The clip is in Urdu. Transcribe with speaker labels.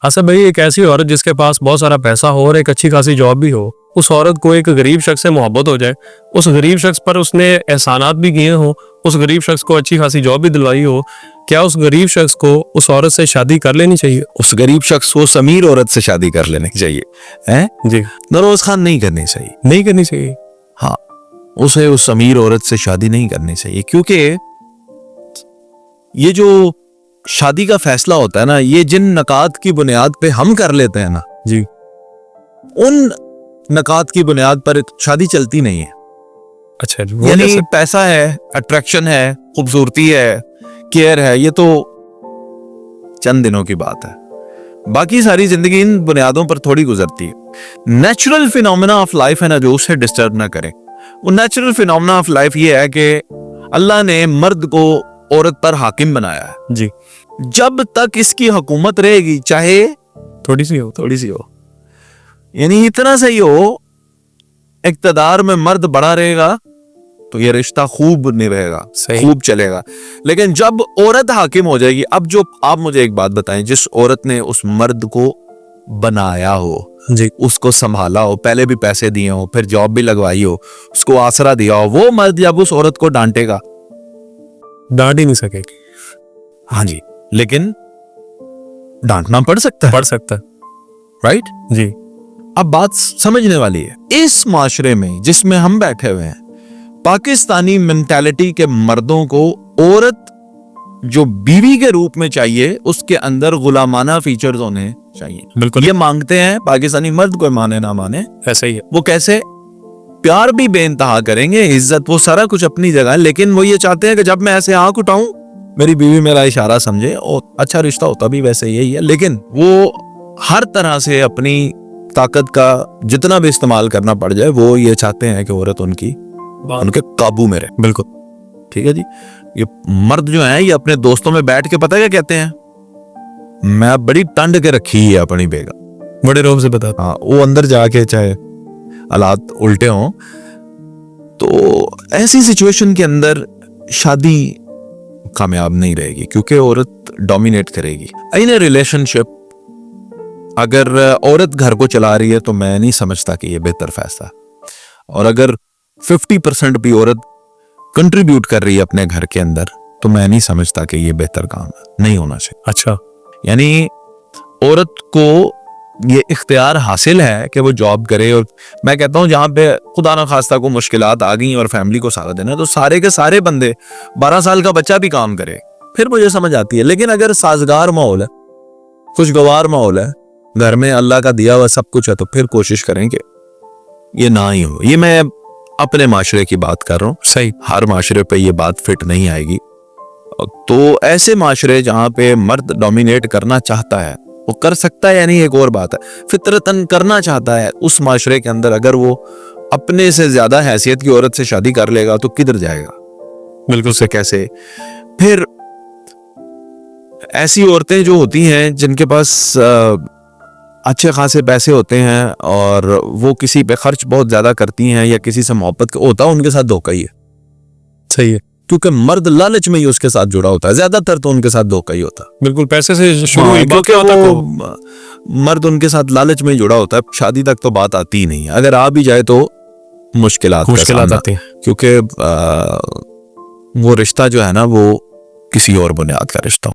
Speaker 1: اصل بھائی ایک ایسی عورت جس کے پاس بہت سارا پیسہ ہو اور ایک اچھی خاصی جاب بھی ہو، اس عورت کو ایک غریب شخص سے محبت ہو جائے، اس غریب شخص پر اس نے احسانات بھی کیے ہوں، اس غریب شخص کو اچھی خاصی جاب بھی دلوائی ہو، کیا اس غریب شخص کو اس عورت سے شادی کر لینی چاہیے؟
Speaker 2: اس غریب شخص کو اس امیر عورت سے شادی کر لینی چاہیے.
Speaker 1: جی
Speaker 2: نوروز خان نہیں کرنی چاہیے.
Speaker 1: نہیں کرنی چاہیے.
Speaker 2: ہاں اسے اس امیر عورت سے شادی نہیں کرنی چاہیے، کیونکہ یہ جو شادی کا فیصلہ ہوتا ہے نا، یہ جن نکات کی بنیاد پہ ہم کر لیتے ہیں نا،
Speaker 1: جی
Speaker 2: ان نکات کی بنیاد پر شادی چلتی نہیں ہے.
Speaker 1: اچھا جی.
Speaker 2: یعنی پیسہ ہے، اٹریکشن ہے، خوبصورتی ہے، کیئر ہے، یہ تو چند دنوں کی بات ہے. باقی ساری زندگی ان بنیادوں پر تھوڑی گزرتی ہے. نیچرل فینومینا آف لائف ہے نا، جو اسے ڈسٹرب نہ کرے. وہ نیچرل فینومینا آف لائف یہ ہے کہ اللہ نے مرد کو عورت پر حاکم بنایا ہے.
Speaker 1: جی
Speaker 2: جب تک اس کی حکومت رہے گی، چاہے
Speaker 1: تھوڑی سی ہو،
Speaker 2: یعنی اتنا صحیح ہو، اقتدار میں مرد بڑا رہے گا تو یہ رشتہ خوب نہیں رہے گا، خوب چلے گا. لیکن جب عورت حاکم ہو جائے گی، اب جو آپ مجھے ایک بات بتائیں، جس عورت نے اس مرد کو بنایا ہو،
Speaker 1: جی
Speaker 2: اس کو سنبھالا ہو، پہلے بھی پیسے دیے ہو، پھر جاب بھی لگوائی ہو، اس کو آسرا دیا ہو، وہ مرد جب اس عورت کو ڈانٹے گا،
Speaker 1: ڈانٹ ہی نہیں سکے گی.
Speaker 2: ہاں جی، لیکن ڈانٹنا پڑ سکتا ہے، رائٹ؟
Speaker 1: جی
Speaker 2: اب بات سمجھنے والی ہے. اس معاشرے میں جس میں ہم بیٹھے ہوئے ہیں، پاکستانی مینٹالٹی کے مردوں کو عورت جو بیوی کے روپ میں چاہیے، اس کے اندر غلامانہ فیچرز ہونے چاہیے.
Speaker 1: بالکل
Speaker 2: یہ مانگتے ہیں پاکستانی مرد، کوئی مانے نہ مانے،
Speaker 1: ایسا ہی ہے.
Speaker 2: وہ کیسے پیار بھی بے انتہا کریں گے، عزت، وہ سارا کچھ اپنی جگہ ہے، لیکن وہ یہ چاہتے ہیں کہ جب میں ایسے آنکھ اٹھاؤں میری بیوی میرا اشارہ سمجھے. اور اچھا رشتہ ہوتا بھی ویسے یہی ہے، لیکن وہ ہر طرح سے اپنی طاقت کا جتنا بھی استعمال کرنا پڑ جائے، وہ یہ چاہتے ہیں کہ عورت ان کے قابو میں رہے.
Speaker 1: بالکل
Speaker 2: ٹھیک ہے جی. یہ مرد جو ہیں، یہ اپنے دوستوں میں بیٹھ کے پتہ کیا کہتے ہیں؟ میں بڑی ٹنڈ کے رکھی ہے اپنی بیگم،
Speaker 1: بڑے روب سے بتا.
Speaker 2: ہاں، وہ اندر جا کے چاہے حالات الٹے ہوں. تو ایسی سچویشن کے اندر شادی کامیاب نہیں رہے گی، کیونکہ عورت ڈومینیٹ کرے گی. این ریلیشن شپ اگر عورت گھر کو چلا رہی ہے تو میں نہیں سمجھتا کہ یہ بہتر فیصلہ. اور اگر 50% بھی عورت کنٹریبیوٹ کر رہی ہے اپنے گھر کے اندر، تو میں نہیں سمجھتا کہ یہ بہتر کام ہے، نہیں ہونا چاہیے.
Speaker 1: اچھا،
Speaker 2: یعنی عورت کو یہ اختیار حاصل ہے کہ وہ جاب کرے. اور میں کہتا ہوں جہاں پہ خدا نہ خواستہ کو مشکلات آ گئیں اور فیملی کو سارا دینا، تو سارے کے سارے بندے 12 سال کا بچہ بھی کام کرے، پھر مجھے سمجھ آتی ہے. لیکن اگر سازگار ماحول ہے، خوشگوار ماحول ہے، گھر میں اللہ کا دیا ہوا سب کچھ ہے، تو پھر کوشش کریں کہ یہ نہ ہی ہو. یہ میں اپنے معاشرے کی بات کر رہا ہوں،
Speaker 1: صحیح.
Speaker 2: ہر معاشرے پہ یہ بات فٹ نہیں آئے گی. تو ایسے معاشرے جہاں پہ مرد ڈومینیٹ کرنا چاہتا ہے، وہ کر سکتا ہے یا نہیں ایک اور بات ہے، فطرتاً کرنا چاہتا ہے، اس معاشرے کے اندر اگر وہ اپنے سے زیادہ حیثیت کی عورت سے شادی کر لے گا تو کدھر جائے گا؟
Speaker 1: بالکل
Speaker 2: سے کیسے؟ پھر ایسی عورتیں جو ہوتی ہیں جن کے پاس اچھے خاصے پیسے ہوتے ہیں اور وہ کسی پہ خرچ بہت زیادہ کرتی ہیں یا کسی سے محبت ہوتا ہے، ان کے ساتھ دھوکہ ہی ہے.
Speaker 1: صحیح ہے.
Speaker 2: کیونکہ مرد لالچ میں ہی اس کے ساتھ جڑا ہوتا ہے، زیادہ تر تو ان کے ساتھ دھوکہ ہی ہوتا ہے.
Speaker 1: بالکل پیسے سے شروع ہوئی بات،
Speaker 2: کیونکہ وہ مرد ان کے ساتھ لالچ میں ہی جڑا ہوتا ہے، شادی تک تو بات آتی ہی نہیں ہے. اگر آ بھی جائے تو مشکلات
Speaker 1: آتی ہیں،
Speaker 2: کیونکہ وہ رشتہ جو ہے نا، وہ کسی اور بنیاد کا رشتہ